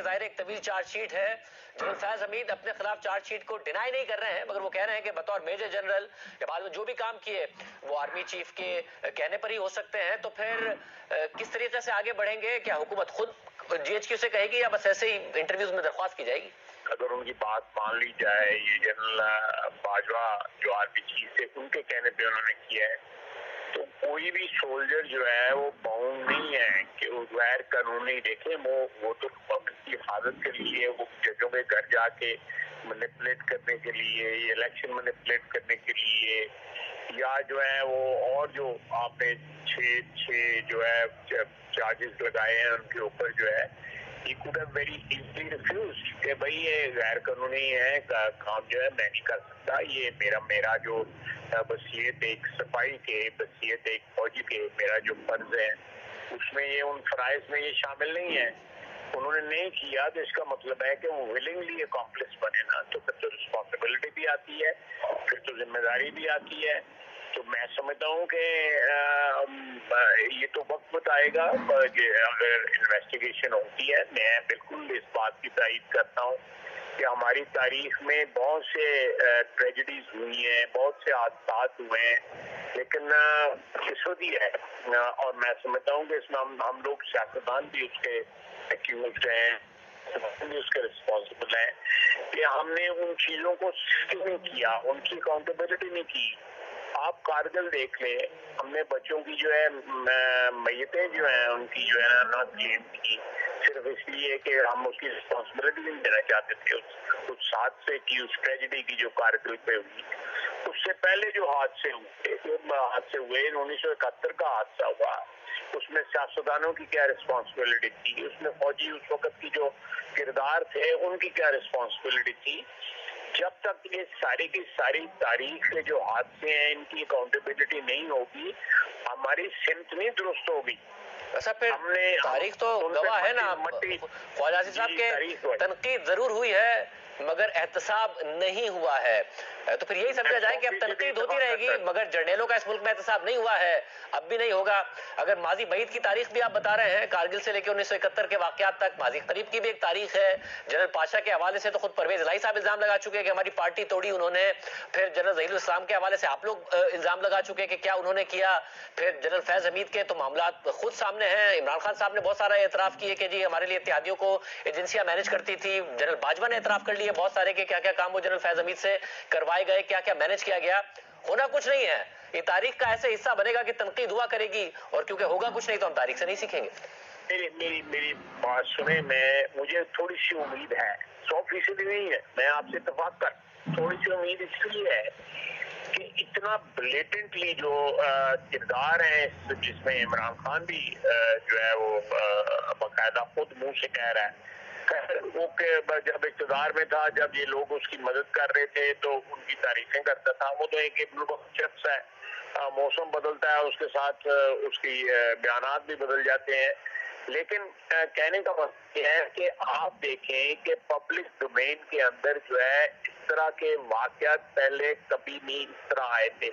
یہ ظاہر ایک طویل چارج شیٹ ہے. جنرل فیض حمید اپنے خلاف چارج شیٹ کو ڈینائی نہیں کر رہے ہیں، مگر وہ کہہ رہے ہیں کہ بطور میجر جنرل یا بعد میں جو بھی کام کیے وہ آرمی چیف کے کہنے پر ہی ہو سکتے ہیں. تو پھر کس طریقے سے آگے بڑھیں گے؟ کیا حکومت خود جی ایچ کیو سے کہے گی یا بس ایسے ہی انٹرویوز میں درخواست کی جائے گی؟ اگر ان کی بات مان لی جائے، یہ جنرل باجوہ جو آرمی چیف تھے ان کے کہنے پہ انہوں نے کیا ہے، تو کوئی بھی سولجر جو ہے وہ باؤنڈ نہیں ہے کہ وہ غیر قانونی دیکھیں. وہ تو پبلک کی حفاظت کے لیے، وہ ججوں کے گھر جا کے مینیپولیٹ کرنے کے لیے، یہ الیکشن مینیپولیٹ کرنے کے لیے، یا جو ہے وہ اور جو آپ نے چھ جو ہے چارجز لگائے ہیں ان کے اوپر جو ہے he could have very easily refused کہ بھئی یہ غیر قانونی ہے، کام جو ہے میں نہیں کر سکتا، یہ میرا جو وصیت ایک سپاہی کے، وصیت ایک فوجی کے، میرا جو فرض ہے اس میں یہ ان فرائض میں یہ شامل نہیں ہے. انہوں نے نہیں کیا تو اس کا مطلب ہے کہ وہ ولنگلی اکامپلس بنے نا، تو پھر تو رسپانسبلٹی بھی آتی ہے، پھر تو ذمہ داری بھی آتی ہے. تو میں سمجھتا ہوں کہ یہ تو وقت بتائے گا کہ اگر انویسٹیگیشن ہوتی ہے. میں بالکل اس بات کی تائید کرتا ہوں کہ ہماری تاریخ میں بہت سے ٹریجڈیز ہوئی ہیں، بہت سے حادثات ہوئے ہیں، لیکن قسمتی ہے. اور میں سمجھتا ہوں کہ اس میں ہم لوگ سیاستدان بھی اس کے ایکیوزڈ ہیں، بھی اس کے رسپانسبل ہیں کہ ہم نے ان چیزوں کو نہیں کیا، ان کی اکاؤنٹیبلٹی نہیں کی. آپ کارگل دیکھ لیں، ہم نے بچوں کی جو ہے میتیں جو ہیں ان کی جو ہے نہ کلیم کی، صرف اس لیے کہ ہم اس کی رسپانسبلٹی نہیں دینا چاہتے تھے اس حادثے کی، اس ٹریجڈی کی جو کارگل پہ ہوئی. اس سے پہلے جو حادثے ہوئے 1971 کا حادثہ ہوا، اس میں سیاستدانوں کی کیا رسپانسبلٹی تھی، اس میں فوجی اس وقت کی جو کردار تھے ان کی کیا رسپانسبلٹی تھی. جب تک یہ ساری کی ساری تاریخ کے جو حادثے ہیں ان کی اکاؤنٹیبلٹی نہیں ہوگی، ہماری سمت نہیں درست ہوگی. اچھا، پھر تاریخ تو گواہ ہے نا، خواجہ آصف صاحب کے تنقید ضرور ہوئی ہے مگر احتساب نہیں ہوا ہے. تو پھر یہی سمجھا جائے کہ اب تنقید ہوتی رہے گی مگر جرنیلوں کا اس ملک میں احتساب نہیں ہوا ہے، اب بھی نہیں ہوگا. اگر ماضی بعید کی تاریخ بھی آپ بتا رہے ہیں، کارگل سے لے کے 1971 کے واقعات تک، ماضی قریب کی بھی ایک تاریخ ہے. جنرل پاشا کے حوالے سے تو خود پرویز الہی صاحب الزام لگا چکے کہ ہماری پارٹی توڑی انہوں نے. پھر جنرل ظہیر الاسلام کے حوالے سے آپ لوگ الزام لگا چکے کہ کیا انہوں نے کیا. پھر جنرل فیض حمید کے تو معاملات خود سامنے ہیں. عمران خان صاحب نے بہت سارا اعتراف کیے کہ جی ہمارے لیے اتحادیوں کو ایجنسیاں مینج کرتی تھی. جنرل باجوہ نے اعتراف کر لیے بہت سارے کہ کیا کیا کام وہ جنرل فیض حمید سے کروائے گئے، کیا کیا مینج کیا گیا. ہونا کچھ نہیں ہے، یہ تاریخ کا ایسے حصہ بنے گا کہ تنقید ہوا کرے گی، اور کیونکہ ہوگا کچھ نہیں تو ہم تاریخ سے نہیں سیکھیں گے. میری بات سنیں، مجھے تھوڑی سی امید ہے، 100% نہیں ہے، میں آپ سے اتفاق کر، تھوڑی سی امید اس لیے ہے کہ اتنا بلیٹنٹلی جو کردار ہے جس میں عمران خان بھی جو ہے وہ باقاعدہ خود منہ سے کہہ رہا ہے، وہ جب اقتدار میں تھا، جب یہ لوگ اس کی مدد کر رہے تھے تو ان کی تعریفیں کرتا تھا. وہ تو ایک شخص ہے، موسم بدلتا ہے اس کے ساتھ اس کی بیانات بھی بدل جاتے ہیں. لیکن کہنے کا مطلب یہ ہے کہ آپ دیکھیں کہ پبلک ڈومین کے اندر جو ہے اس طرح کے واقعات پہلے کبھی نہیں اس طرح آئے تھے.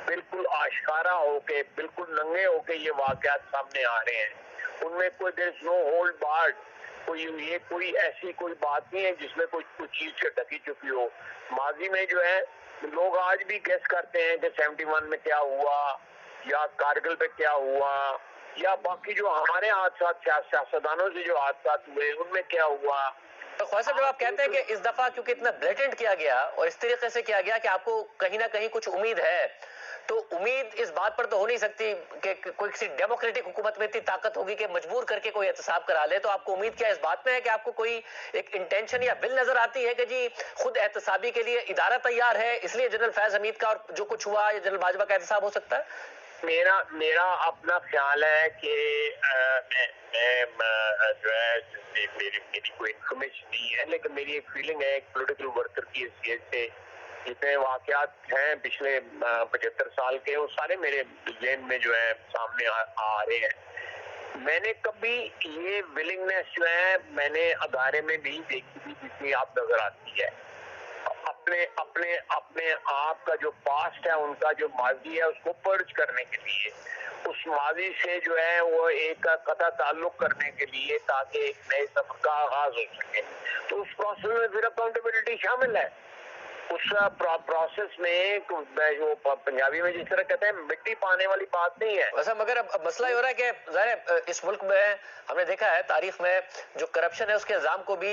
بالکل آشکارا ہو کے، بالکل ننگے ہو کے یہ واقعات سامنے آ رہے ہیں. ان میں کوئی دیر از نو ہولڈ بارڈ، کوئی ایسی کوئی بات نہیں ہے جس میں کوئی چیز سے ڈھکی چکی ہو. ماضی میں جو ہے لوگ آج بھی گیس کرتے ہیں کہ 71 میں کیا ہوا، یا کارگل پہ کیا ہوا، یا باقی جو ہمارے حادثات سیاستدانوں سے جو حادثات ہوئے ان میں کیا ہوا. خواجہ صاحب، جب آپ کہتے ہیں کہ اس دفعہ کیونکہ اتنا بلیٹنٹ کیا گیا اور اس طریقے سے کیا گیا کہ آپ کو کہیں نہ کہیں کچھ امید ہے، تو امید اس بات پر تو ہو نہیں سکتی کہ کوئی کسی ڈیموکریٹک حکومت میں اتنی طاقت ہوگی کہ مجبور کر کے کوئی احتساب کرا لے. تو آپ کو امید کیا اس بات میں ہے کہ آپ کو کوئی ایک انٹینشن یا ول نظر آتی ہے کہ جی خود احتسابی کے لیے ادارہ تیار ہے، اس لیے جنرل فیض حمید کا اور جو کچھ ہوا یا جنرل باجوہ کا احتساب ہو سکتا ہے؟ میرا اپنا خیال ہے کہ میں جو ہے میری کوئی انفارمیشن نہیں ہے، لیکن میری ایک فیلنگ ہے ایک پولیٹیکل ورکر کی حیثیت سے، جتنے واقعات ہیں پچھلے 75 سال کے، وہ سارے میرے ذہن میں جو ہے سامنے آ رہے ہیں. میں نے کبھی یہ ولنگنیس جو ہے میں نے ادارے میں نہیں دیکھی تھی جتنی آپ نظر آتی ہے. اپنے آپ کا جو پاسٹ ہے، ان کا جو ماضی ہے، اس کو پرچ کرنے کے لیے، اس ماضی سے جو ہے وہ ایک قطع تعلق کرنے کے لیے، تاکہ ایک نئے سفر کا آغاز ہو سکے. تو اس پروسیس میں پھر اکاؤنٹیبلٹی شامل ہے. اس پروسیس میں جو پنجابی میں جس طرح کہتے ہیں مٹی پانے والی بات نہیں ہے. ویسا مگر اب مسئلہ یہ ہو رہا ہے کہ ظاہر ہے اس ملک میں ہم نے دیکھا ہے تاریخ میں جو کرپشن ہے اس کے الزام کو بھی